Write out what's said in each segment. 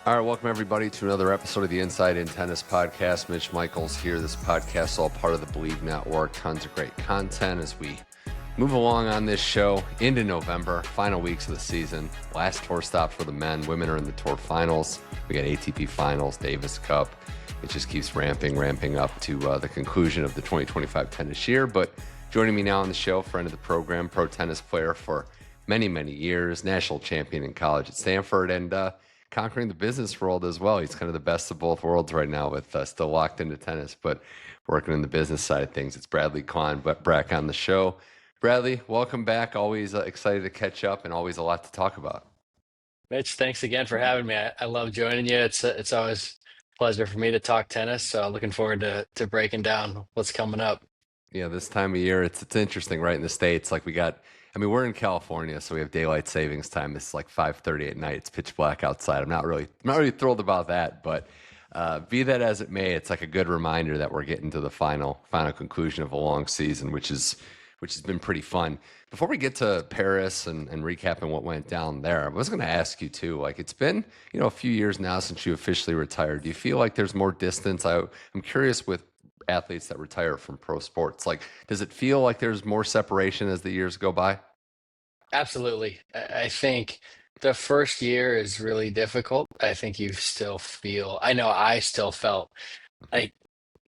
All right, welcome everybody to another episode of the Inside in Tennis podcast. Mitch Michals here. This podcast is all part of the Believe Network. Tons of great content as we move along on this show into November, final weeks of the season. Last tour stop for the men. Women are in the tour finals. We got ATP Finals, Davis Cup. It just keeps ramping up to the conclusion of the 2025 tennis year. But joining me now on the show, friend of the program, pro tennis player for many years, national champion in college at Stanford, and conquering the business world as well. He's kind of the best of both worlds right now with still locked into tennis, but working in the business side of things. It's Bradley Klahn back on the show. Bradley, welcome back. Always excited to catch up and always a lot to talk about. Mitch, thanks again for having me. I love joining you. It's always a pleasure for me to talk tennis. So looking forward to breaking down what's coming up. Yeah, this time of year, it's interesting, right? In the States, like we're in California, so we have daylight savings time. It's like 5:30 at night. It's pitch black outside. I'm not really thrilled about that, but be that as it may, it's like a good reminder that we're getting to the final conclusion of a long season, which has been pretty fun. Before we get to Paris and recapping what went down there, I was going to ask you too, like it's been, a few years now since you officially retired. Do you feel like there's more distance? I'm curious with athletes that retire from pro sports, like, does it feel like there's more separation as the years go by? Absolutely. I think the first year is really difficult. I think you still feel, I know I still felt like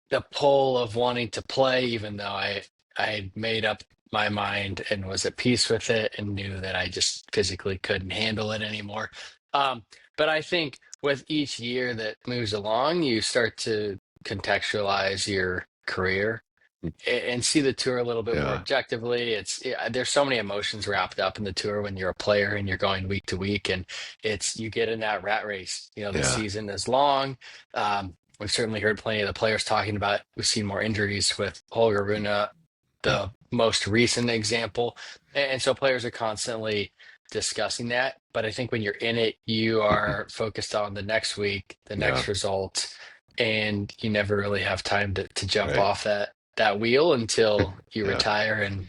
the pull of wanting to play, even though I had made up my mind and was at peace with it and knew that I just physically couldn't handle it anymore. But I think with each year that moves along, you start to contextualize your career and see the tour a little bit more objectively. There's so many emotions wrapped up in the tour when you're a player and you're going week to week, and you get in that rat race. The season is long. We've certainly heard plenty of the players talking about, we've seen more injuries with Holger Rune, the most recent example. And so players are constantly discussing that. But I think when you're in it, you are focused on the next week, the next result, and you never really have time to jump off that wheel until you retire and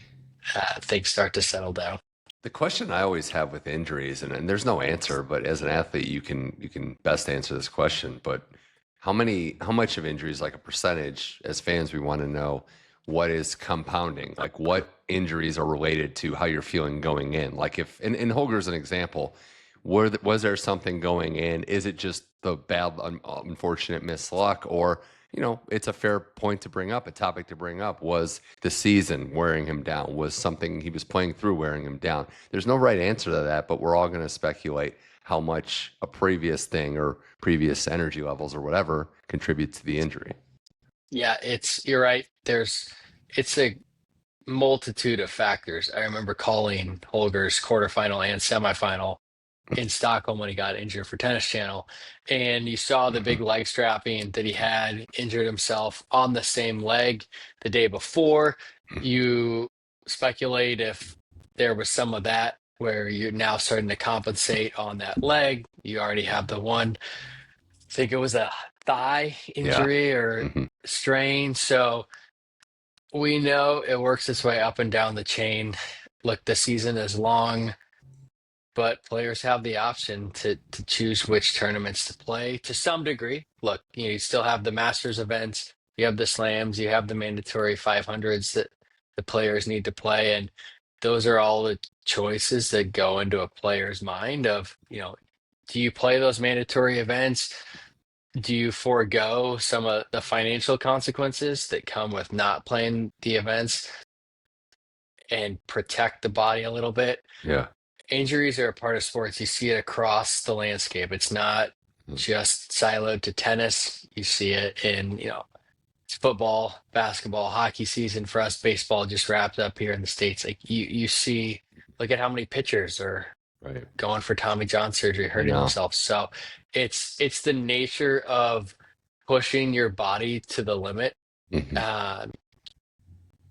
things start to settle down. The question I always have with injuries, and there's no answer, but as an athlete, you can best answer this question. But how much of injuries, like a percentage, as fans, we want to know what is compounding, like what injuries are related to how you're feeling going in. Like if, in Holger's an example, was there something going in? Is it just the bad, unfortunate missed luck? Or, it's a fair point to bring up, a topic to bring up. Was the season wearing him down? Was something he was playing through wearing him down? There's no right answer to that, but we're all going to speculate how much a previous thing or previous energy levels or whatever contribute to the injury. Yeah, you're right. It's a multitude of factors. I remember calling Holger's quarterfinal and semifinal in Stockholm when he got injured for Tennis Channel, and you saw the big leg strapping that he had injured himself on the same leg the day before. You speculate if there was some of that where you're now starting to compensate on that leg. You already have the one, I think it was a thigh injury or strain. So we know it works its way up and down the chain. Look, the season is long, but players have the option to choose which tournaments to play to some degree. Look, you still have the Masters events, you have the slams, you have the mandatory 500s that the players need to play. And those are all the choices that go into a player's mind of, do you play those mandatory events? Do you forego some of the financial consequences that come with not playing the events and protect the body a little bit? Yeah. Injuries are a part of sports. You see it across the landscape. It's not just siloed to tennis. You see it in, it's football, basketball, hockey season for us. Baseball just wrapped up here in the States. Like you see, look at how many pitchers are going for Tommy John surgery, hurting themselves. So it's the nature of pushing your body to the limit.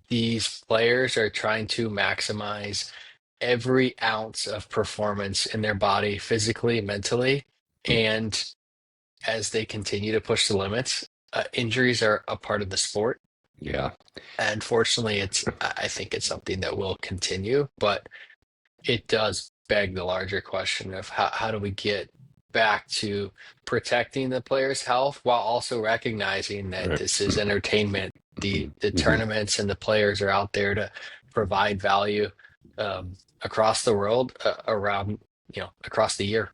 These players are trying to maximize every ounce of performance in their body, physically, mentally, and as they continue to push the limits, injuries are a part of the sport. Yeah. And fortunately, I think it's something that will continue, but it does beg the larger question of how do we get back to protecting the players' health while also recognizing that Right. this is entertainment. The Mhm. tournaments and the players are out there to provide value across the world, around, across the year.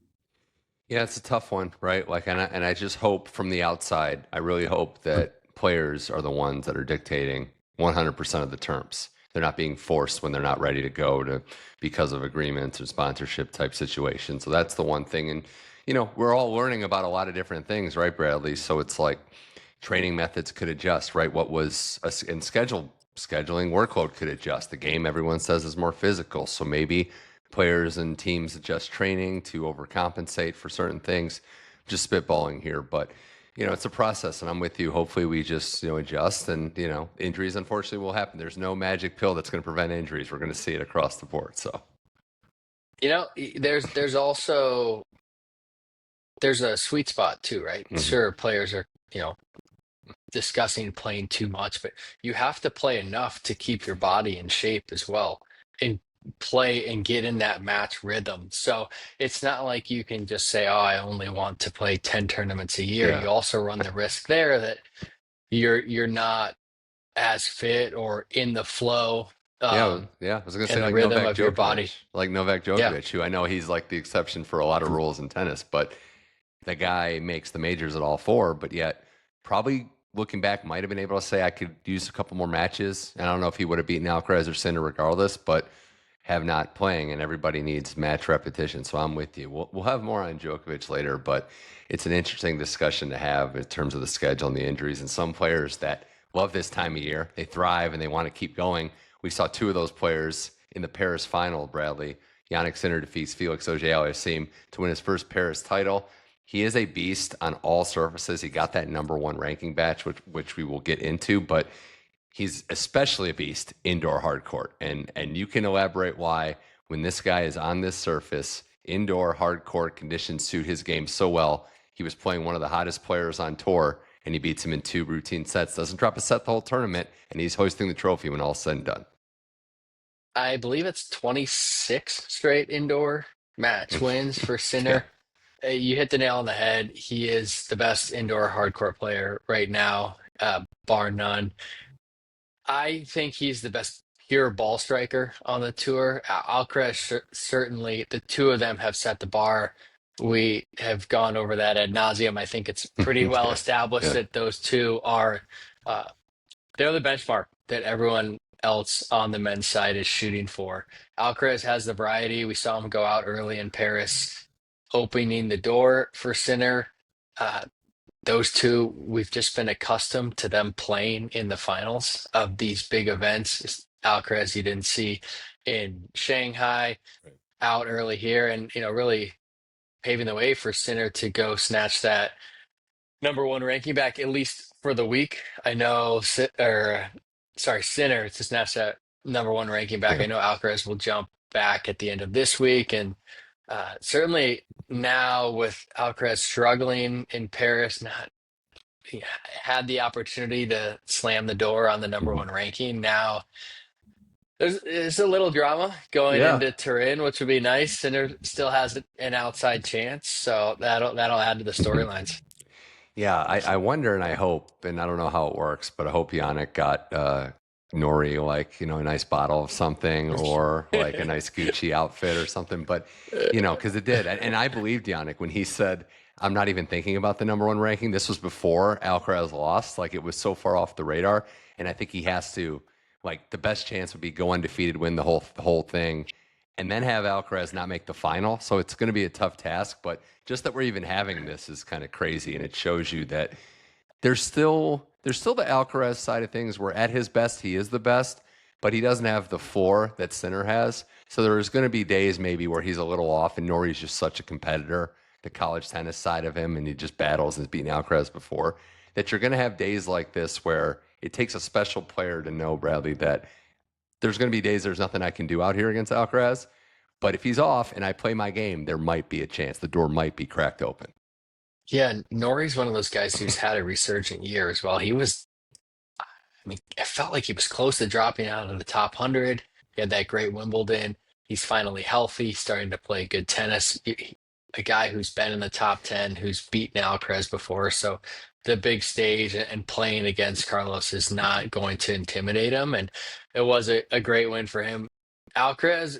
Yeah, it's a tough one, right? Like, and I just hope from the outside, I really hope that players are the ones that are dictating 100% of the terms. They're not being forced when they're not ready to go to because of agreements or sponsorship type situations. So that's the one thing. And we're all learning about a lot of different things, right, Bradley? So it's like training methods could adjust, right? What was in scheduling workload could adjust. The game everyone says is more physical, so maybe players and teams adjust training to overcompensate for certain things. Just spitballing here, but it's a process, and I'm with you. Hopefully, we just adjust, and injuries unfortunately will happen. There's no magic pill that's going to prevent injuries. We're going to see it across the board. So There's also there's a sweet spot too, right? mhm. Sure, players are, discussing playing too much, but you have to play enough to keep your body in shape as well and play and get in that match rhythm. So it's not like you can just say, oh, I only want to play 10 tournaments a year. Yeah, You also run the risk there that you're not as fit or in the flow, yeah. I was going to say and the like rhythm Novak of your Djokovic, body. Djokovic, Yeah. who I know he's like the exception for a lot of rules in tennis, but the guy makes the majors at all four, but yet probably looking back might have been able to say I could use a couple more matches. And I don't know if he would have beaten Alcaraz or Sinner regardless, but have not playing, and everybody needs match repetition. So I'm with you. We'll have more on Djokovic later, but it's an interesting discussion to have in terms of the schedule and the injuries. And some players that love this time of year, they thrive and they want to keep going. We saw two of those players in the Paris final, Bradley. Jannik Sinner defeats Felix Auger Aliassime to win his first Paris title. He is a beast on all surfaces. He got that number one ranking batch, which we will get into, but he's especially a beast indoor hard court. And you can elaborate why when this guy is on this surface, indoor hard court conditions suit his game so well. He was playing one of the hottest players on tour, and he beats him in two routine sets. Doesn't drop a set the whole tournament, and he's hoisting the trophy when all's said and done. I believe it's 26 straight indoor match wins for Yeah. Sinner. You hit the nail on the head. He is the best indoor hardcore player right now, bar none. I think he's the best pure ball striker on the tour. Alcaraz, certainly, the two of them have set the bar. We have gone over that ad nauseum. I think it's pretty well Yeah. established Yeah. that those two are uh, they're the benchmark that everyone else on the men's side is shooting for. Alcaraz has the variety. We saw him go out early in Paris, opening the door for Sinner. Uh, those two, we've just been accustomed to them playing in the finals of these big events. Alcaraz, you didn't see in Shanghai, out early here, and really paving the way for Sinner to go snatch that number one ranking back, at least for the week. I know, Sinner to snatch that number one ranking back. Yeah. I know Alcaraz will jump back at the end of this week, and certainly now with Alcaraz struggling in Paris, not he had the opportunity to slam the door on the number Mhm. one ranking. Now there's a little drama going Yeah. into Turin, which would be nice. Sinner still has an outside chance, so that'll add to the storylines. Yeah, I wonder and I hope, and I don't know how it works, but I hope Yannick got Nori like, a nice bottle of something or like a nice Gucci outfit or something. But, because it did. And I believed Yannick when he said, I'm not even thinking about the number one ranking. This was before Alcaraz lost. Like it was so far off the radar. And I think he has to, like, the best chance would be go undefeated, win the whole thing, and then have Alcaraz not make the final. So it's going to be a tough task, but just that we're even having this is kind of crazy, and it shows you that there's still the Alcaraz side of things where at his best he is the best, but he doesn't have the floor that Sinner has. So there's going to be days maybe where he's a little off, and Nori's just such a competitor, the college tennis side of him, and he just battles and has beaten Alcaraz before. That you're going to have days like this where it takes a special player to know, Bradley, that there's going to be days there's nothing I can do out here against Alcaraz. But if he's off and I play my game, there might be a chance. The door might be cracked open. Yeah, Nori's one of those guys who's had a resurgent year as well. I mean, I felt like he was close to dropping out of the top 100. He had that great Wimbledon. He's finally healthy, starting to play good tennis. a guy who's been in the top 10, who's beaten Alcaraz before. So the big stage and playing against Carlos is not going to intimidate him. And it was a great win for him. Alcaraz,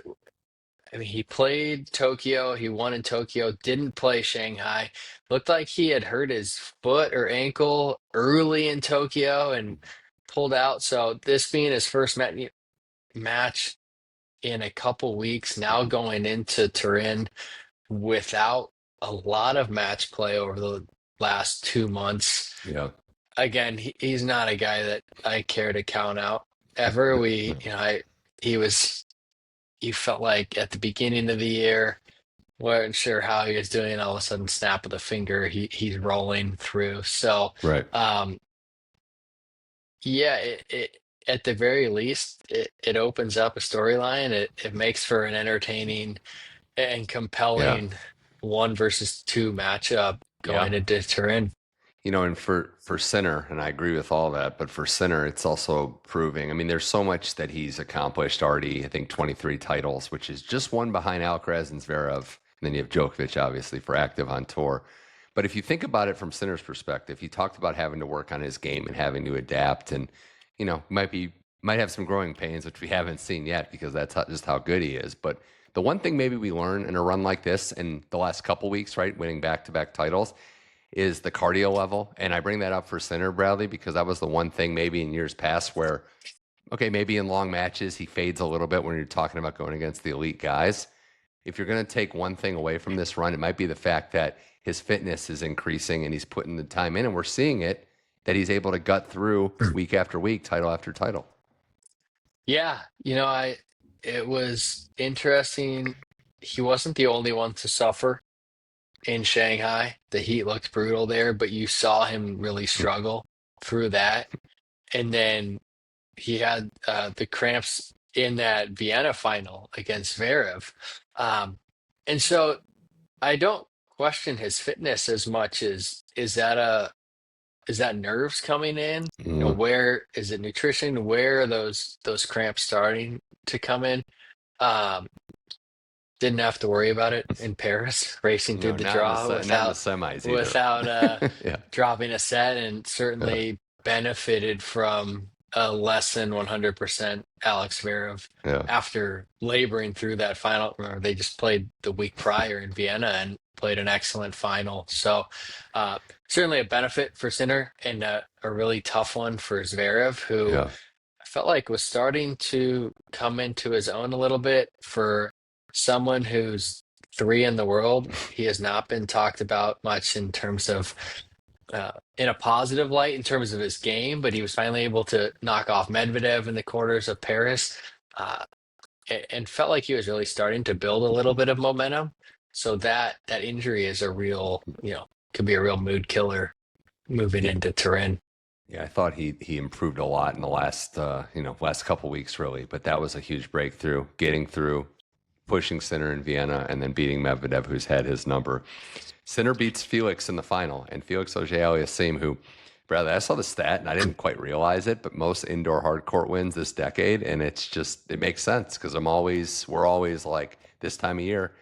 I mean, he played Tokyo, he won in Tokyo, didn't play Shanghai. Looked like he had hurt his foot or ankle early in Tokyo and pulled out. So this being his first match in a couple weeks, now going into Turin without a lot of match play over the last 2 months. Yeah. Again, he's not a guy that I care to count out ever. He was, you felt like at the beginning of the year, weren't sure how he was doing. All of a sudden, snap of the finger, he's rolling through. So, Right. yeah, it at the very least, it opens up a storyline. It makes for an entertaining and Yeah. compelling 1 versus 2 matchup going Yeah. into Turin. And for Sinner, and I agree with all that, but for Sinner, it's also proving. I mean, there's so much that he's accomplished already. I think 23 titles, which is just one behind Alcaraz and Zverev. And then you have Djokovic, obviously, for active on tour. But if you think about it from Sinner's perspective, he talked about having to work on his game and having to adapt, and might have some growing pains, which we haven't seen yet because that's just how good he is. But the one thing maybe we learn in a run like this in the last couple weeks, right, winning back-to-back titles, is the cardio level. And I bring that up for Sinner, Bradley, because that was the one thing maybe in years past where, okay, maybe in long matches he fades a little bit when you're talking about going against the elite guys. If you're going to take one thing away from this run, it might be the fact that his fitness is increasing and he's putting the time in, and we're seeing it, that he's able to gut through week after week, title after title. Yeah, it was interesting. He wasn't the only one to suffer in Shanghai. The heat looked brutal there, but you saw him really struggle through that. And then he had the cramps in that Vienna final against Zverev. And so I don't question his fitness as much as is that nerves coming in? Where is it nutrition? Where are those cramps starting to come in? Um, didn't have to worry about it in Paris, racing through the draw not in the semis either. without Yeah. dropping a set, and certainly benefited from a less than 100% Alex Zverev Yeah. after laboring through that final. Remember, they just played the week prior in Vienna and played an excellent final. So certainly a benefit for Sinner and a really tough one for Zverev, who Yeah. I felt like was starting to come into his own a little bit. For someone who's 3 in the world, he has not been talked about much in terms of in a positive light in terms of his game, but he was finally able to knock off Medvedev in the quarters of Paris, uh, and felt like he was really starting to build a little bit of momentum. So that injury is a real, could be a real mood killer moving into Turin. Yeah, I thought he improved a lot in the last last couple weeks really, but that was a huge breakthrough, getting through, pushing Sinner in Vienna, and then beating Medvedev, who's had his number. Sinner beats Felix in the final, and Felix Auger Aliassime, who, Bradley, I saw the stat and I didn't quite realize it, but most indoor hard court wins this decade, and it makes sense because we're always like, this time of year,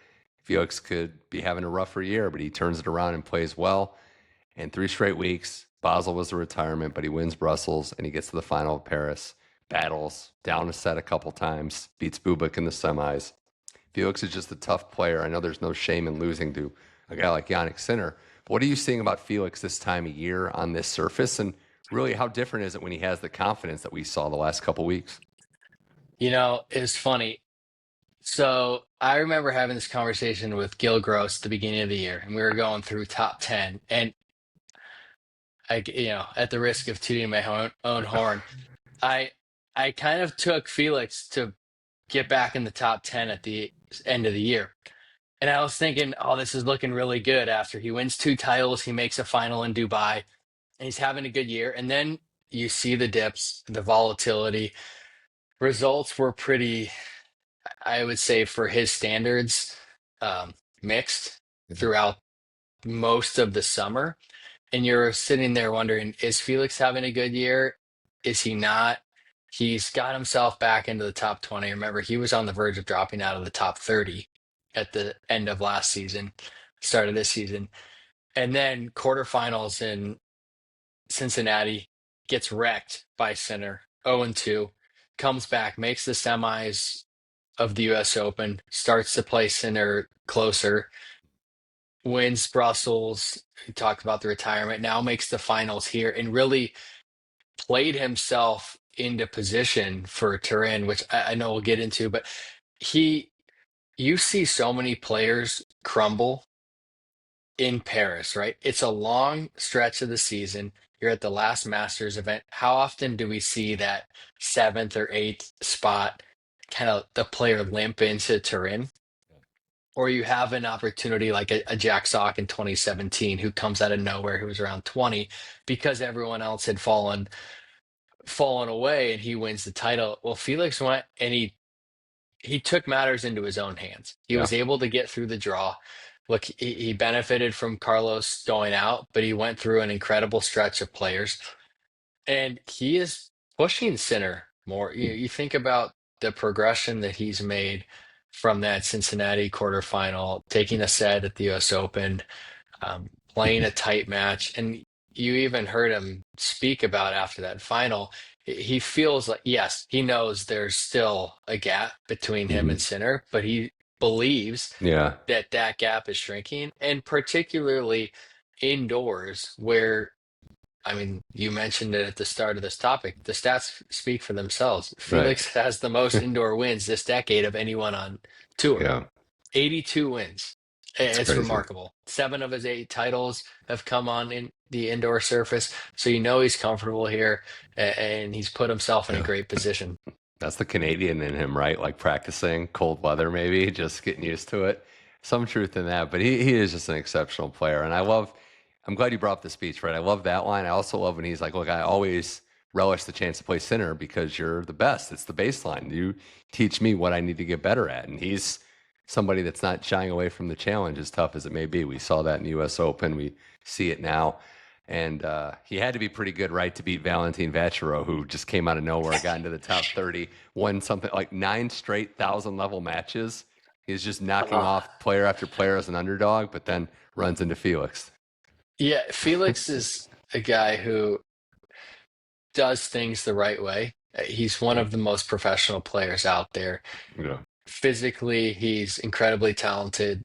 Felix could be having a rougher year, but he turns it around and plays well. And 3 straight weeks, Basel was the retirement, but he wins Brussels and he gets to the final of Paris, battles, down a set a couple times, beats Bublik in the semis. Felix is just a tough player. I know there's no shame in losing to a guy like Jannik Sinner. But what are you seeing about Felix this time of year on this surface? And really, how different is it when he has the confidence that we saw the last couple weeks? It's funny. So I remember having this conversation with Gil Gross at the beginning of the year, and we were going through top 10. And at the risk of tooting my own horn, I kind of took Felix to get back in the top 10 at the end of the year. And I was thinking, oh, this is looking really good after he wins 2 titles, he makes a final in Dubai, and he's having a good year. And then you see the dips, the volatility. Results were pretty, I would say, for his standards, mixed throughout most of the summer. And you're sitting there wondering, is Felix having a good year? Is he not? He's got himself back into the top 20. Remember, he was on the verge of dropping out of the top 30 at the end of last season. start of this season. And then quarterfinals in Cincinnati, gets wrecked by Sinner, 0-2, comes back, makes the semis of the US Open, starts to play Sinner closer, wins Brussels. We talked about the retirement, now makes the finals here, and really played himself into position for Turin, which I know we'll get into, but he, you see so many players crumble in Paris, right? It's a long stretch of the season. You're at the last Masters event. How often do we see that seventh or eighth spot kind of the player limp into Turin? Or you have an opportunity like a Jack Sock in 2017 who comes out of nowhere, who was around 20 because everyone else had fallen away and he wins the title. Well, Felix went and he took matters into his own hands. He Yeah. was able to get through the draw. Look, he benefited from Carlos going out, but he went through an incredible stretch of players, and he is pushing Sinner more. You think about the progression that he's made from that Cincinnati quarterfinal, taking a set at the U.S. Open, playing a tight match, and you even heard him speak about after that final. He feels like, yes, he knows there's still a gap between him and Sinner, but he believes Yeah. that gap is shrinking, and particularly indoors, where, I mean, you mentioned it at the start of this topic. The stats speak for themselves. Right. Felix has the most indoor wins this decade of anyone on tour. Yeah. 82 wins. It's It's crazy. remarkable. 7 of his 8 titles have come on in the indoor surface. So you know he's comfortable here, and he's put himself in a great position. That's the Canadian in him, right? Like practicing cold weather, maybe just getting used to it. Some truth in that, but he is just an exceptional player. And I'm glad you brought up the speech, right? I love that line. I also love when he's like, look, I always relish the chance to play Sinner because you're the best. It's the baseline. You teach me what I need to get better at. And he's somebody that's not shying away from the challenge, as tough as it may be. We saw that in the US Open. We see it now. And he had to be pretty good, right, to beat Valentine Vacherot, who just came out of nowhere, got into the top 30, won something like 9 straight 1,000-level matches. He's just knocking off player after player as an underdog, but then runs into Felix. Yeah, Felix is a guy who does things the right way. He's one of the most professional players out there. Yeah. Physically, he's incredibly talented.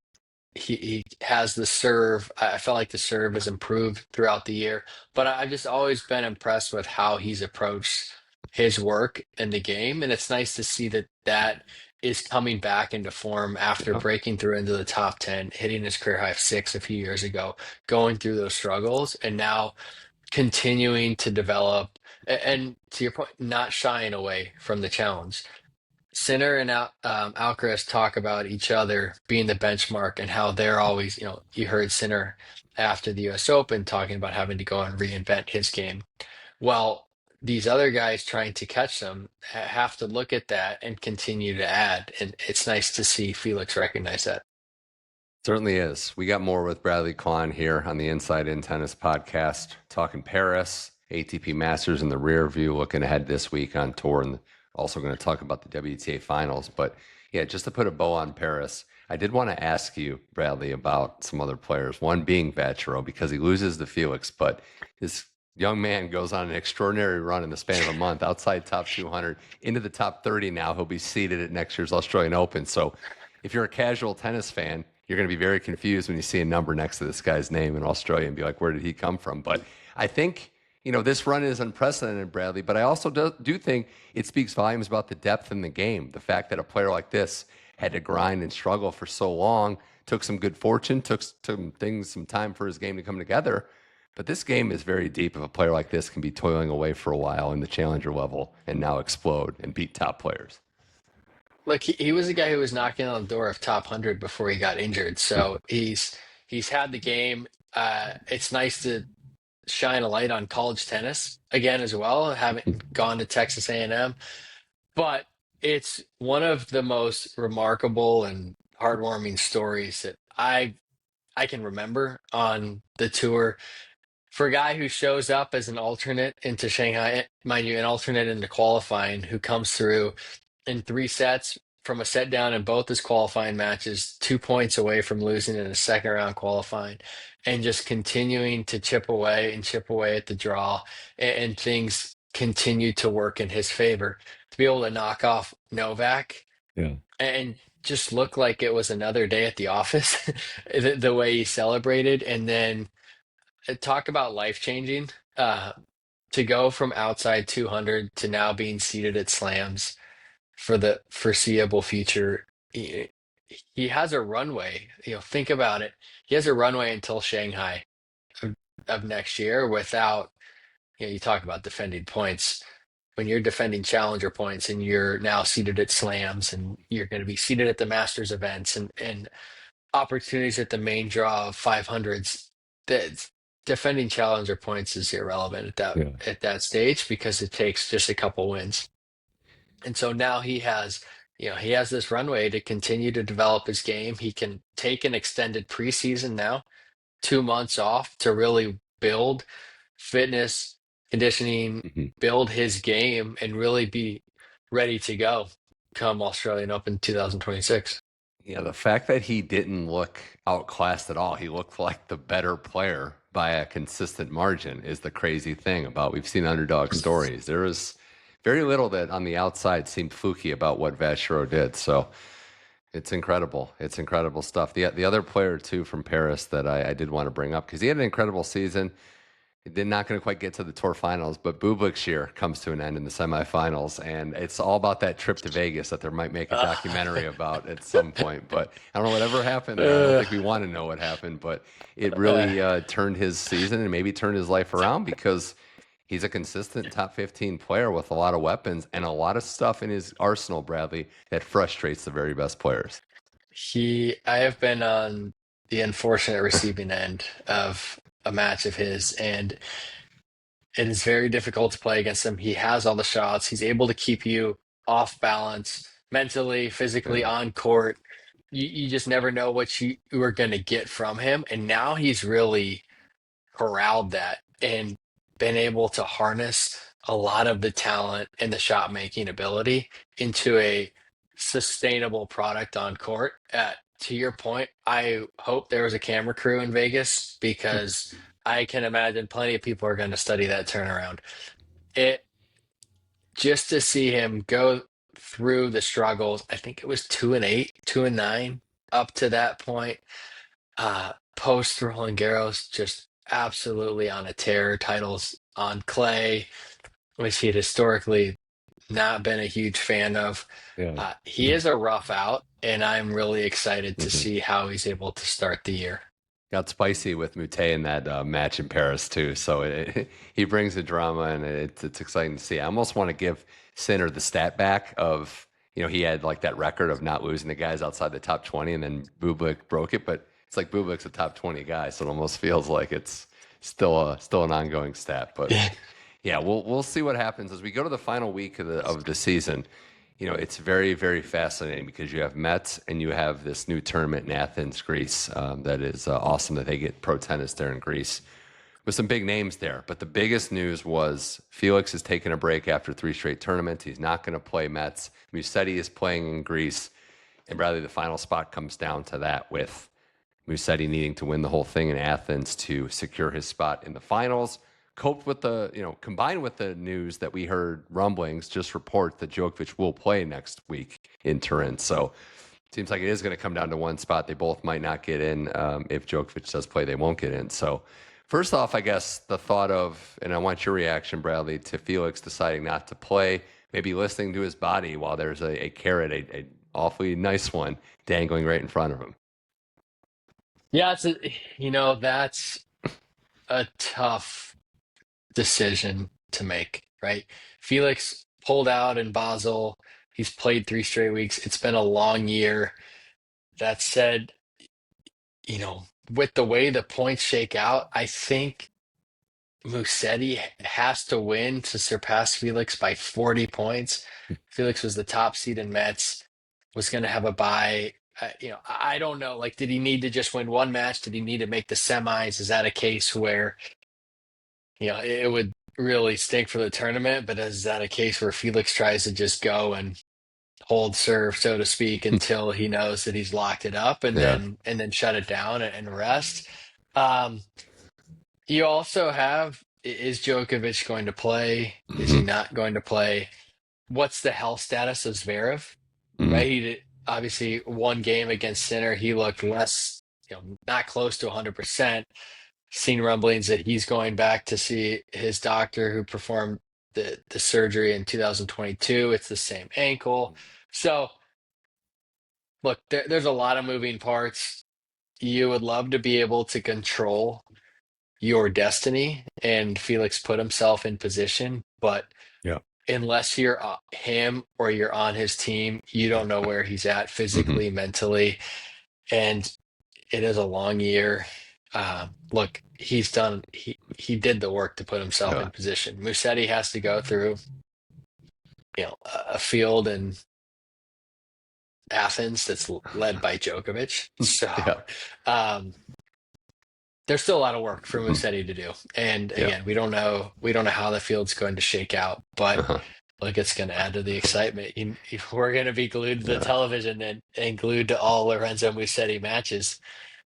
He has the serve. I felt like the serve has improved throughout the year, but I've just always been impressed with how he's approached his work in the game, and it's nice to see that is coming back into form after Yeah. breaking through into the top 10, hitting his career high of 6 a few years ago, going through those struggles, and now continuing to develop. And to your point, not shying away from the challenge. Sinner and Alcaraz talk about each other being the benchmark and how they're always, you heard Sinner after the US Open talking about having to go and reinvent his game. Well, these other guys trying to catch them have to look at that and continue to add. And it's nice to see Felix recognize that. Certainly is. We got more with Bradley Klahn here on the Inside In Tennis podcast, talking Paris, ATP Masters in the rear view, looking ahead this week on tour, and also going to talk about the WTA Finals. But yeah, just to put a bow on Paris, I did want to ask you, Bradley, about some other players. One being Vacherot, because he loses to Felix, but his young man goes on an extraordinary run in the span of a month, outside top 200, into the top 30 now. He'll be seated at next year's Australian Open. So if you're a casual tennis fan, you're going to be very confused when you see a number next to this guy's name in Australia and be like, where did he come from? But I think, this run is unprecedented, Bradley, but I also do think it speaks volumes about the depth in the game. The fact that a player like this had to grind and struggle for so long, took some good fortune, took some time for his game to come together. But this game is very deep if a player like this can be toiling away for a while in the challenger level and now explode and beat top players. Look, he was a guy who was knocking on the door of top 100 before he got injured. So he's had the game. It's nice to shine a light on college tennis again as well, having gone to Texas A&M. But it's one of the most remarkable and heartwarming stories that I can remember on the tour. For a guy who shows up as an alternate into Shanghai, mind you, an alternate into qualifying, who comes through in 3 sets, from a set down in both his qualifying matches, 2 points away from losing in a second round qualifying, and just continuing to chip away at the draw, and things continue to work in his favor. To be able to knock off Novak Yeah. and just look like it was another day at the office, the way he celebrated, and then talk about life changing. To go from outside 200 to now being seated at slams for the foreseeable future. He has a runway. Think about it. He has a runway until Shanghai of next year without, you talk about defending points. When you're defending challenger points and you're now seated at slams and you're going to be seated at the Masters events and opportunities at the main draw of 500s, that defending challenger points is irrelevant Yeah. at that stage because it takes just a couple wins. And so now he has this runway to continue to develop his game. He can take an extended preseason now, 2 months off to really build fitness, conditioning, Mhm. build his game, and really be ready to go come Australian Open 2026. Yeah, the fact that he didn't look outclassed at all, he looked like the better player by a consistent margin is the crazy thing about we've seen underdog stories. There was very little that on the outside seemed fluky about what Vacherot did. So it's incredible. It's incredible stuff. The other player too from Paris that I did want to bring up because he had an incredible season. They're not going to quite get to the tour finals, but Bublik's year comes to an end in the semifinals, and it's all about that trip to Vegas that there might make a documentary about at some point. But I don't know whatever happened there. I don't think we want to know what happened, but it really turned his season and maybe turned his life around because he's a consistent top 15 player with a lot of weapons and a lot of stuff in his arsenal, Bradley, that frustrates the very best players. I have been on the unfortunate receiving end of a match of his, and it is very difficult to play against him. He has all the shots. He's able to keep you off balance mentally, physically Yeah. on court. You just never know what you are going to get from him. And now he's really corralled that and been able to harness a lot of the talent and the shot making ability into a sustainable product on court. To your point, I hope there was a camera crew in Vegas because I can imagine plenty of people are going to study that turnaround. It just to see him go through the struggles. I think it was 2-8, 2-9 up to that point. Post Roland Garros, just absolutely on a tear. Titles on clay, which he had historically not been a huge fan of. Yeah. He is a rough out, and I'm really excited to Mhm. see how he's able to start the year. Got spicy with Mute in that match in Paris too. So he brings the drama, and it's exciting to see. I almost want to give Sinner the stat back of he had like that record of not losing the guys outside the top 20, and then Bublik broke it. But it's like Bublik's a top 20 guy, so it almost feels like it's still an ongoing stat. But yeah, we'll see what happens as we go to the final week of the season. It's very, very fascinating because you have Mets and you have this new tournament in Athens, Greece. That is awesome that they get pro tennis there in Greece with some big names there. But the biggest news was Felix is taking a break after 3 straight tournaments. He's not going to play Mets. Musetti is playing in Greece. And Bradley, the final spot comes down to that with Musetti needing to win the whole thing in Athens to secure his spot in the finals. Combined with the news that we heard rumblings, just report that Djokovic will play next week in Turin. So it seems like it is going to come down to one spot. They both might not get in. If Djokovic does play, they won't get in. So first off, I guess the thought of, and I want your reaction, Bradley, to Felix deciding not to play, maybe listening to his body while there's a carrot, a awfully nice one, dangling right in front of him. Yeah, that's a tough decision to make, right? Felix pulled out in Basel. He's played 3 straight weeks. It's been a long year. That said, with the way the points shake out, I think Musetti has to win to surpass Felix by 40 points. Felix was the top seed in Mets, was going to have a bye. I don't know. Like, did he need to just win one match? Did he need to make the semis? Is that a case where, it would really stink for the tournament? But is that a case where Felix tries to just go and hold serve, so to speak, until he knows that he's locked it up, and Yeah. then shut it down and rest. Um, you also have, is Djokovic going to play? Is he Hmm. not going to play? What's the health status of Zverev? Hmm. Right, he did, obviously one game against Sinner, he looked less, not close to 100%. Seen rumblings that he's going back to see his doctor who performed the surgery in 2022. It's the same ankle. So, look, there's a lot of moving parts. You would love to be able to control your destiny, and Felix put himself in position, but Yeah. unless you're him or you're on his team, you don't know where he's at Hmm. physically, mentally, and it is a long year. Look, he did the work to put himself Yeah. in position. Musetti has to go through, a field in Athens that's led by Djokovic. So Yeah. um, there's still a lot of work for Hmm. Musetti to do. And Yeah. again, we don't know how the field's going to shake out, but Uh-huh. look, it's going to add to the excitement. We're going to be glued to the Yeah. television and glued to all Lorenzo Musetti matches.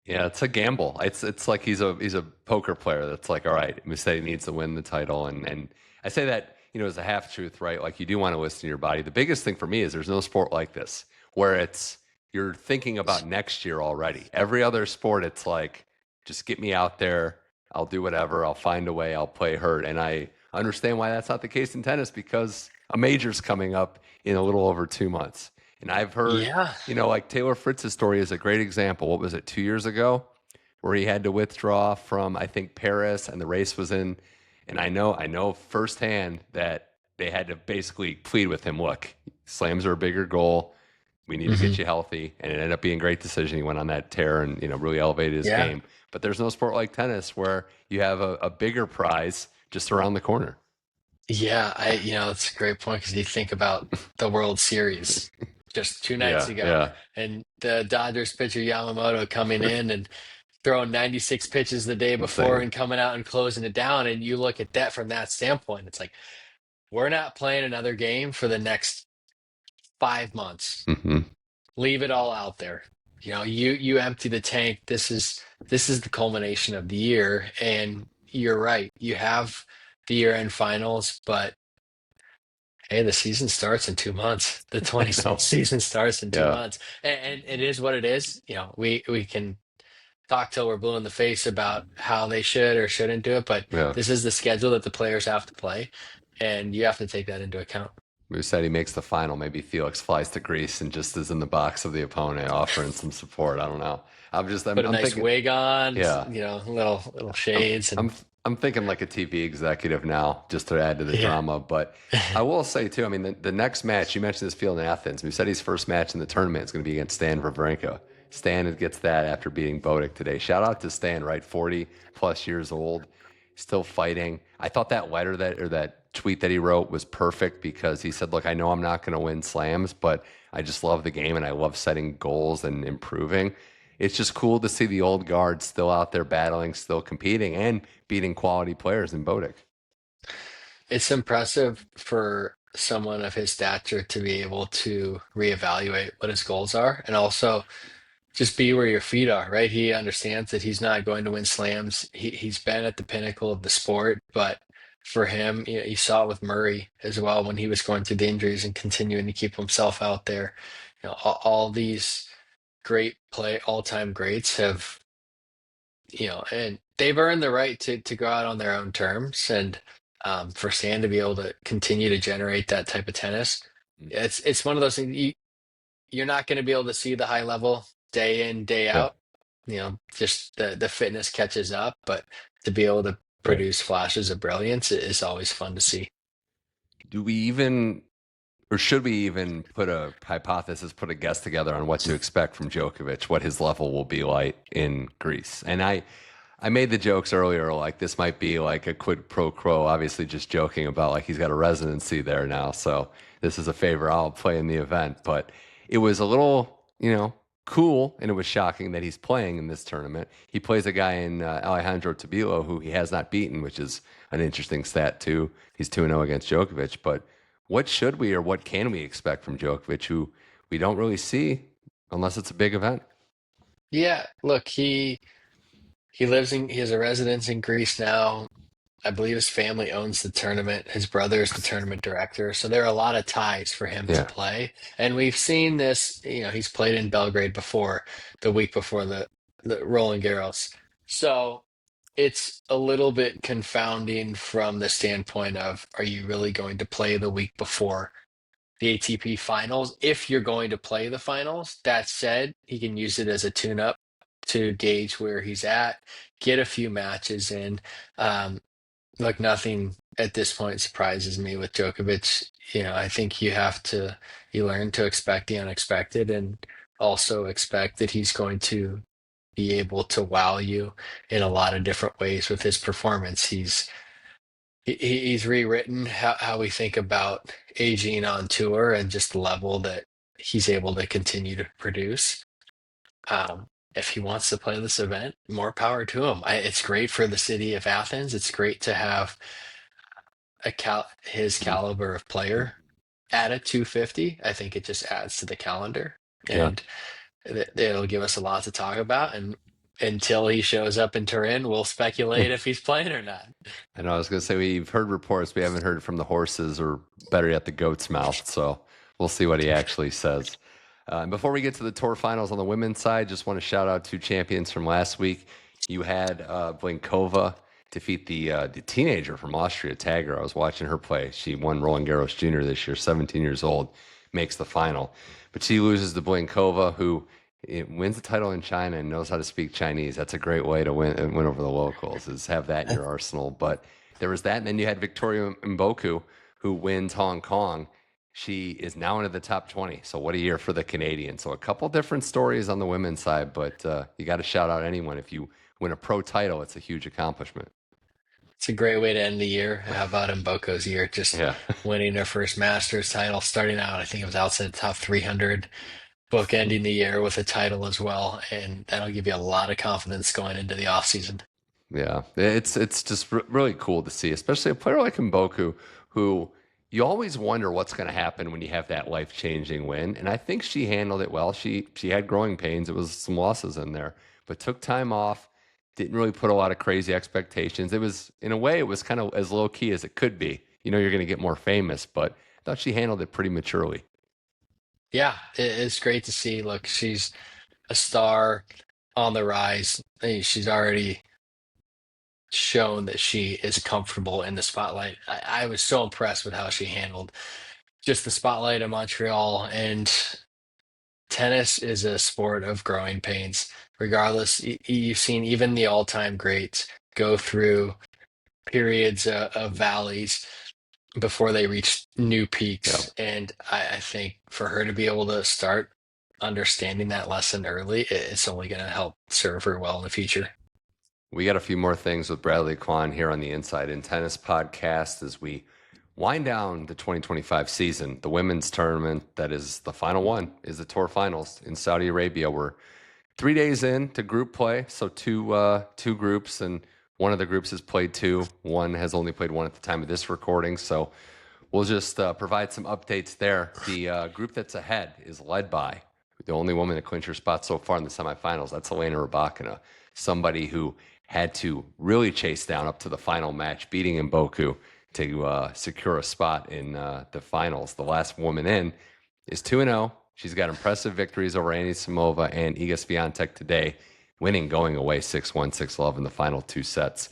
Yeah, it's a gamble. It's like he's a poker player that's like, all right, Musetti needs to win the title, and I say that as a half truth, right? Like you do want to listen to your body. The biggest thing for me is there's no sport like this where it's you're thinking about next year already. Every other sport, it's like just get me out there, I'll do whatever, I'll find a way, I'll play hurt, and I understand why that's not the case in tennis because a major's coming up in a little over 2 months, and I've heard Yeah. like Taylor Fritz's story is a great example. What was it, 2 years ago, where he had to withdraw from I think Paris, and the race was in, and I know firsthand that they had to basically plead with him. Look, slams are a bigger goal. We need to Hmm. get you healthy, and it ended up being a great decision. He went on that tear and really elevated his Yeah. game. But there's no sport like tennis where you have a bigger prize just around the corner. Yeah, it's a great point because you think about the World Series just 2 nights Yeah, ago, yeah, and the Dodgers pitcher Yamamoto coming in and throwing 96 pitches the day before insane. and coming out and closing it down. And you look at that from that standpoint, it's like we're not playing another game for the next 5 months. Hmm. Leave it all out there. You empty the tank. This is the culmination of the year, and you're right. You have the year-end finals, but hey, the season starts in 2 months. The I 26 know. season starts in two Yeah, months, and it is what it is. We can talk till we're blue in the face about how they should or shouldn't do it, but yeah. this is the schedule that the players have to play, and you have to take that into account. Musetti makes the final. Maybe Felix flies to Greece and just is in the box of the opponent, offering some support. I don't know. I'm just, I'm, Put a I'm nice thinking, wig on, yeah, little I'm, shades, and I'm, I'm thinking like a TV executive now, just to add to the yeah, drama. But I will say too, I mean, the next match you mentioned this field in Athens. Musetti's first match in the tournament is going to be against Stan Wawrinka. Stan gets that after beating Bodic today. Shout out to Stan, right? 40 plus years old, still fighting. I thought that letter that tweet that he wrote was perfect because he said, "Look, I know I'm not going to win slams, but I just love the game and I love setting goals and improving." It's just cool to see the old guard still out there battling, still competing, and beating quality players in Bodic. it's impressive for someone of his stature to be able to reevaluate what his goals are, and also just be where your feet are, right? He understands that he's not going to win slams. He's been at the pinnacle of the sport, but for him, you saw it with Murray as well when he was going through the injuries and continuing to keep himself out there. All these great all-time greats have, and they've earned the right to go out on their own terms. And for Stan to be able to continue to generate that type of tennis, it's one of those things you're not going to be able to see the high level day in, day Yeah, out. Just the fitness catches up, but to be able to right. produce flashes of brilliance is always fun to see. Do we even, or should we even put a hypothesis, put a guess together on what to expect from Djokovic, what his level will be like in Greece? And I made the jokes earlier, like this might be like a quid pro quo, obviously just joking about like he's got a residency there now. So this is a favor I'll play in the event. But it was a little, cool, and it was shocking that he's playing in this tournament. He plays a guy in Alejandro Tabilo who he has not beaten, which is an interesting stat too. He's 2-0 against Djokovic. But What should we or what can we expect from Djokovic, who we don't really see unless it's a big event? Yeah, look, he has a residence in Greece now. I believe his family owns the tournament. His brother is the tournament director. So there are a lot of ties for him to Yeah, play. And we've seen this, he's played in Belgrade before, the week before the Roland Garros. So it's a little bit confounding from the standpoint of, are you really going to play the week before the ATP Finals? If you're going to play the finals, that said, he can use it as a tune-up to gauge where he's at, get a few matches in. Look, nothing at this point surprises me with Djokovic. I think you learn to expect the unexpected and also expect that he's going to be able to wow you in a lot of different ways with his performance. He's rewritten how we think about aging on tour and just the level that he's able to continue to produce. If he wants to play this event, more power to him. It's great for the city of Athens. It's great to have his caliber of player at a 250. I think it just adds to the calendar, yeah. and it'll give us a lot to talk about. And until he shows up in Turin, we'll speculate if he's playing or not. I know I was going to say we've heard reports, we haven't heard from the horses or better yet, the goat's mouth. So we'll see what he actually says. And before we get to the tour finals on the women's side, just want to shout out two champions from last week. You had Blinkova defeat the teenager from Austria, Tagger. I was watching her play. She won Roland Garros Junior this year, 17 years old, makes the final. But she loses to Blinkova, who wins the title in China and knows how to speak Chinese. That's a great way to win over the locals, is have that in your arsenal. But there was that. And then you had Victoria Mboko, who wins Hong Kong. She is now into the top 20. So what a year for the Canadian. So a couple different stories on the women's side, but you got to shout out anyone. If you win a pro title, it's a huge accomplishment. It's a great way to end the year. How about Mboko's year? Just Yeah. winning her first Masters title, starting out, I think it was outside the top 300, bookending the year with a title as well. And that'll give you a lot of confidence going into the offseason. Yeah, it's just really cool to see, especially a player like Mboku, who you always wonder what's going to happen when you have that life changing win. And I think she handled it well. She had growing pains. It was some losses in there, but took time off. Didn't really put a lot of crazy expectations. It was, in a way, it was kind of as low key as it could be. You're going to get more famous, but I thought she handled it pretty maturely. Yeah, it's great to see. Look, she's a star on the rise. She's already shown that she is comfortable in the spotlight. I was so impressed with how she handled just the spotlight in Montreal. And tennis is a sport of growing pains. Regardless, you've seen even the all-time greats go through periods of valleys before they reach new Yeah. peaks. And I think for her to be able to start understanding that lesson early, it's only going to help serve her well in the future. We got a few more things with Bradley Klahn here on the Inside in Tennis podcast as we wind down the 2025 season. The women's tournament, that is the final one, is the Tour Finals in Saudi Arabia. We're 3 days in to group play, so two groups, and one of the groups has played two. One has only played one at the time of this recording, so we'll just provide some updates there. The group that's ahead is led by the only woman to clinch her spot so far in the semifinals. That's Elena Rybakina, somebody who had to really chase down up to the final match, beating Mboko to secure a spot in the finals. The last woman in is 2-0. She's got impressive victories over Anisimova and Iga Swiatek today, winning going away 6-1, 6-love in the final two sets.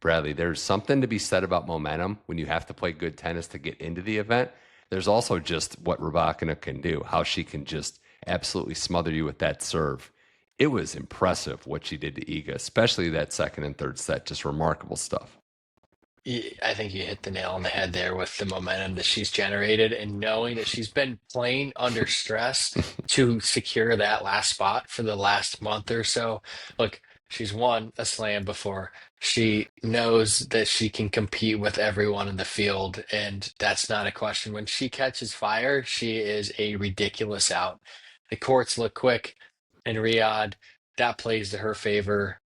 Bradley, there's something to be said about momentum when you have to play good tennis to get into the event. There's also just what Rybakina can do, how she can just absolutely smother you with that serve. It was impressive what she did to Iga, especially that second and third set. Just remarkable stuff. I think you hit the nail on the head there with the momentum that she's generated and knowing that she's been playing under stress to secure that last spot for the last month or so. Look, she's won a slam before. She knows that she can compete with everyone in the field, and that's not a question. When she catches fire, she is a ridiculous out. The courts look quick in Riyadh. That plays to her favor.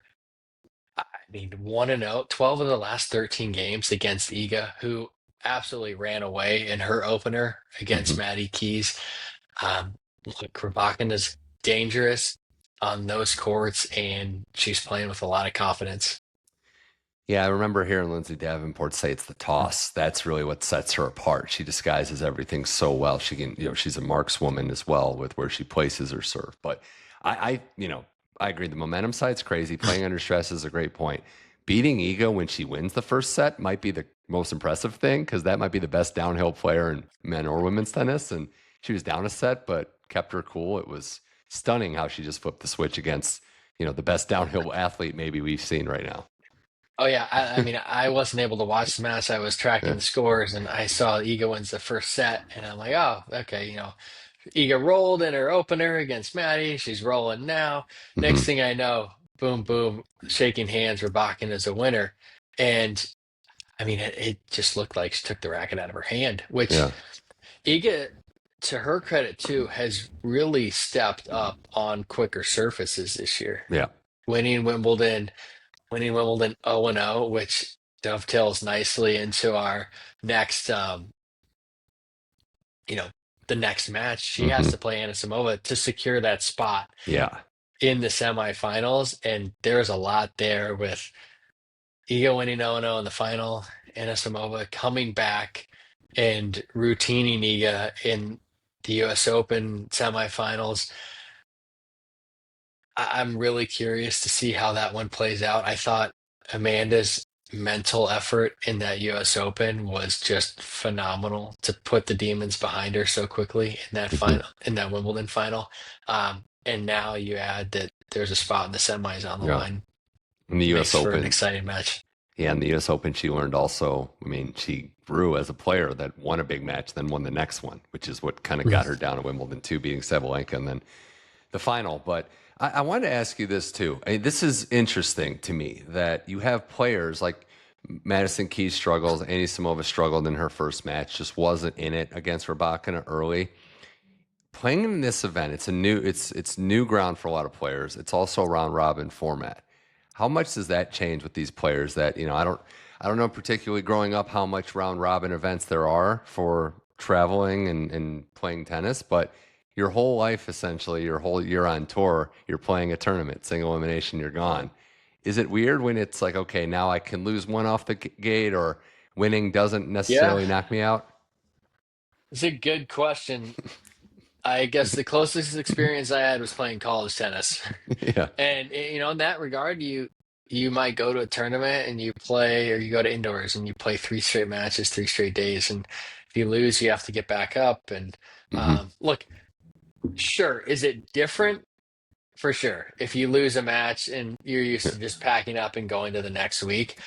I mean, 1-0, 12 of the last 13 games against Iga, who absolutely ran away in her opener against Hmm. Maddie Keys. Look, Rybakina is dangerous on those courts, and she's playing with a lot of confidence. Yeah, I remember hearing Lindsay Davenport say it's the toss. That's really what sets her apart. She disguises everything so well. She can, she's a markswoman as well with where she places her serve. But I agree. The momentum side's crazy. Playing under stress is a great point. Beating Iga when she wins the first set might be the most impressive thing because that might be the best downhill player in men or women's tennis. And she was down a set, but kept her cool. It was stunning how she just flipped the switch against, the best downhill athlete maybe we've seen right now. Oh yeah, I mean, I wasn't able to watch the match. I was tracking Yeah. the scores, and I saw Iga wins the first set, and I'm like, oh, okay, Iga rolled in her opener against Maddie. She's rolling now. Next Hmm. thing I know, boom, boom, shaking hands. Rybakina is a winner, and I mean, it just looked like she took the racket out of her hand. Which Yeah. Iga, to her credit too, has really stepped up on quicker surfaces this year. Yeah. Winning Wimbledon winning Wimbledon 0-0, which dovetails nicely into our next, you know, the next match. She has Hmm. to play Anisimova to secure that spot Yeah. in the semifinals, and there's a lot there with Iga winning 0-0 in the final, Anisimova coming back and routining Iga in the U.S. Open semifinals. I'm really curious to see how that one plays out. I thought Amanda's mental effort in that US Open was just phenomenal to put the demons behind her so quickly in that Hmm. final, in that Wimbledon final. And now you add that there's a spot in the semis on the Yeah. line. In the U.S. Makes for an Open, exciting match. yeah, in the U.S. Open, she learned also. I mean, she grew as a player that won a big match, then won the next one, which is what kind of got her down at Wimbledon too, beating Sabalenka and then the final. But I wanted to ask you this too. I mean, this is interesting to me that you have players like Madison Keys struggles, Anisimova struggled in her first match, just wasn't in it against Rybakina early. Playing in this event, it's new ground for a lot of players. It's also a round robin format. How much does that change with these players that, I don't know particularly growing up how much round robin events there are for traveling and playing tennis, but your whole life essentially, your whole year on tour, you're playing a tournament, single elimination, you're gone. Is it weird when it's like, okay, now I can lose one off the gate or winning doesn't Yeah, necessarily knock me out? it's a good question. I guess the closest experience I had was playing college tennis. Yeah. And in that regard, you might go to a tournament and you play, or you go to indoors and you play three straight matches, 3 straight days, and if you lose, you have to get back up. And Hmm. look, sure, is it different? For sure. If you lose a match and you're used to just packing up and going to the next week,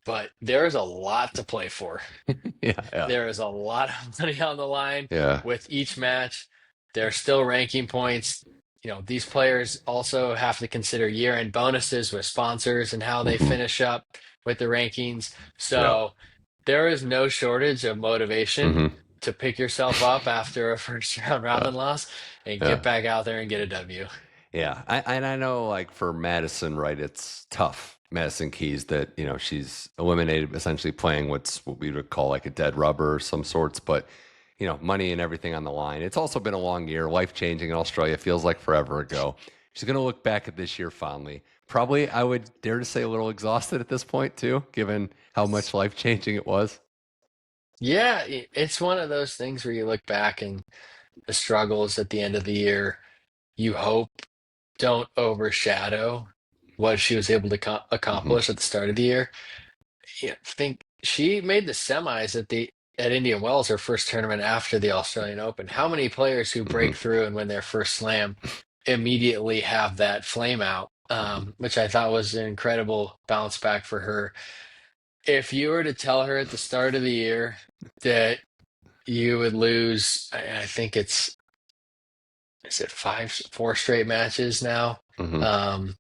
but there's a lot to play for. Yeah. Yeah. There is a lot of money on the line Yeah. with each match. There are still ranking points. These players also have to consider year-end bonuses with sponsors and how they Hmm. finish up with the rankings. Yeah. So there is no shortage of motivation Hmm. to pick yourself up after a first round Yeah. robin loss and Yeah. get back out there and get a W. Yeah. And I know like for Madison, right, it's tough. Madison Keys that, she's eliminated essentially playing what we would call like a dead rubber of some sorts, but money and everything on the line. It's also been a long year, life changing in Australia, feels like forever ago. She's going to look back at this year fondly. Probably, I would dare to say, a little exhausted at this point, too, given how much life changing it was. Yeah, it's one of those things where you look back and the struggles at the end of the year, you hope don't overshadow what she was able to Hmm. accomplish at the start of the year. Yeah, think she made the semis at Indian Wells, her first tournament after the Australian Open. How many players who break Hmm. through and win their first slam immediately have that flame out, which I thought was an incredible bounce back for her. If you were to tell her at the start of the year that you would lose, I think is it four straight matches now? Hmm. Um,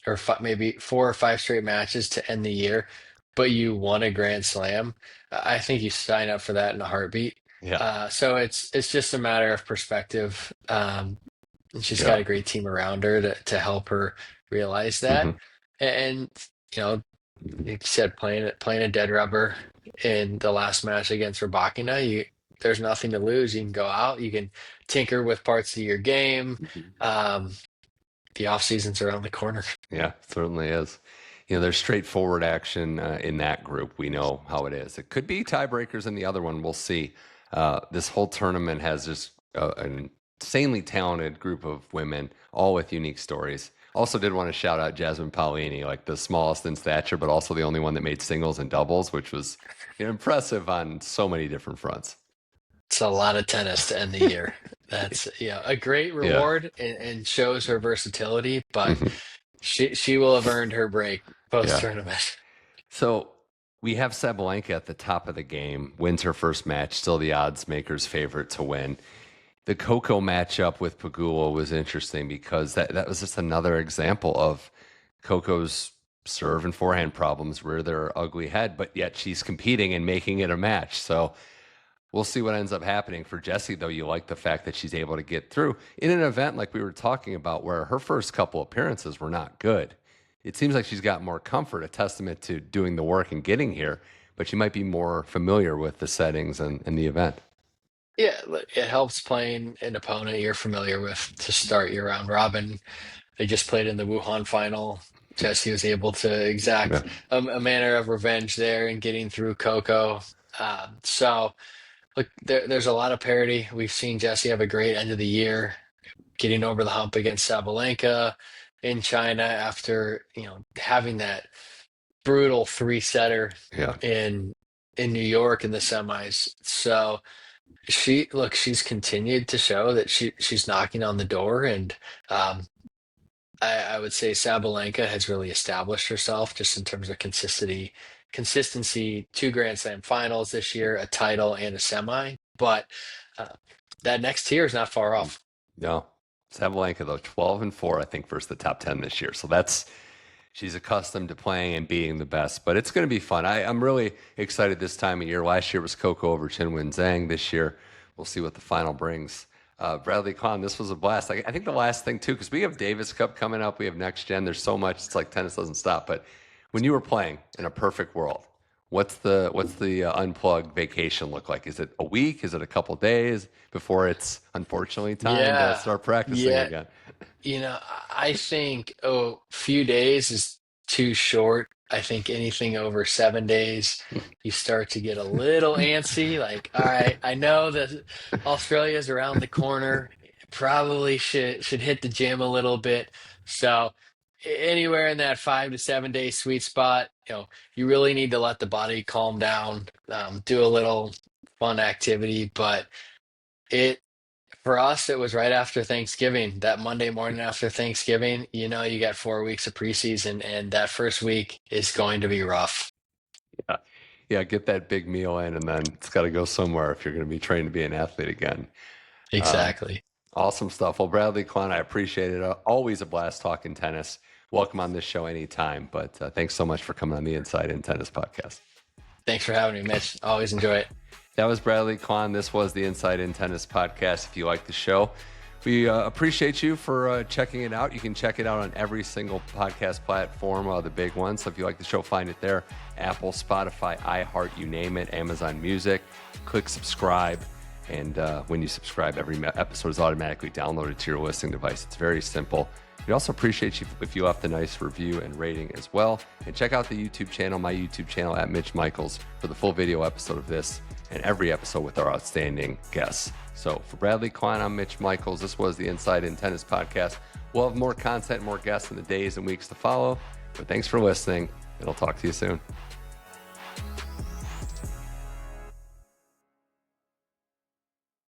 or maybe 4 or 5 straight matches to end the year, but you won a Grand Slam, I think you sign up for that in a heartbeat. Yeah. So it's just a matter of perspective. And she's got Yeah. a great team around her to help her realize that. Hmm. And like you said, playing a dead rubber. in the last match against Rybakina. There's nothing to lose. You can go out. You can tinker with parts of your game. Um, the off season's around the corner. Yeah, certainly is. There's straightforward action in that group. We know how it is. It could be tiebreakers in the other one. We'll see. This whole tournament has just an insanely talented group of women, all with unique stories. Also did want to shout out Jasmine Paolini, like the smallest in stature, but also the only one that made singles and doubles, which was impressive on so many different fronts. It's a lot of tennis to end the year. That's a great reward and shows her versatility, but she will have earned her break post-tournament. So we have Sabalenka at the top of the game, wins her first match, still the odds makers' favorite to win. The Coco matchup with Pegula was interesting because that was just another example of Coco's serve and forehand problems rear their ugly head, but yet she's competing and making it a match. So we'll see what ends up happening. For Jessie, though, you like the fact that she's able to get through in an event like we were talking about where her first couple appearances were not good. It seems like she's got more comfort, a testament to doing the work and getting here, but she might be more familiar with the settings and the event. Yeah, it helps playing an opponent you're familiar with to start your round robin. They just played in the Wuhan final. Jessie was able to exact a manner of revenge there in getting through Coco. So, look, there's a lot of parity. We've seen Jessie have a great end of the year, getting over the hump against Sabalenka in China after having that brutal three-setter in New York in the semis. So she's continued to show that she's knocking on the door, and I would say Sabalenka has really established herself just in terms of consistency, 2 Grand Slam finals this year, a title and a semi. But that next tier is not far off. No, Sabalenka though 12-4, I think, versus the top 10 this year. So she's accustomed to playing and beating the best, but it's going to be fun. I'm really excited this time of year. Last year was Coco over Chinwen Zhang. This year, we'll see what the final brings. Bradley Klahn, this was a blast. I think the last thing, too, because we have Davis Cup coming up. We have Next Gen. There's so much. It's like tennis doesn't stop. But when you were playing in a perfect world, what's the unplugged vacation look like? Is it a week? Is it a couple days before it's unfortunately time to start practicing again? I think a few days is too short. I think anything over 7 days, you start to get a little antsy. Like, all right, I know that Australia's around the corner. Probably should hit the gym a little bit. So anywhere in that 5 to 7 day sweet spot, you really need to let the body calm down, do a little fun activity. But for us, it was right after Thanksgiving, that Monday morning after Thanksgiving. You got 4 weeks of preseason, and that first week is going to be rough. Yeah, get that big meal in, and then it's got to go somewhere if you're going to be trained to be an athlete again. Exactly. Awesome stuff. Well, Bradley Klahn, I appreciate it. Always a blast talking tennis. Welcome on this show anytime, but thanks so much for coming on the Inside in Tennis podcast. Thanks for having me, Mitch. Always enjoy it. That was Bradley Klahn. This was the Inside in Tennis podcast. If you like the show, we appreciate you for checking it out. You can check it out on every single podcast platform, the big ones. So if you like the show, find it there. Apple, Spotify, iHeart, you name it, Amazon Music. Click subscribe. And when you subscribe, every episode is automatically downloaded to your listening device. It's very simple. We also appreciate you if you left a nice review and rating as well. And check out the YouTube channel, my YouTube channel at Mitch Michals, for the full video episode of this and every episode with our outstanding guests. So for Bradley Klahn, I'm Mitch Michals. This was the Inside in Tennis podcast. We'll have more content, more guests in the days and weeks to follow. But thanks for listening, and I'll talk to you soon.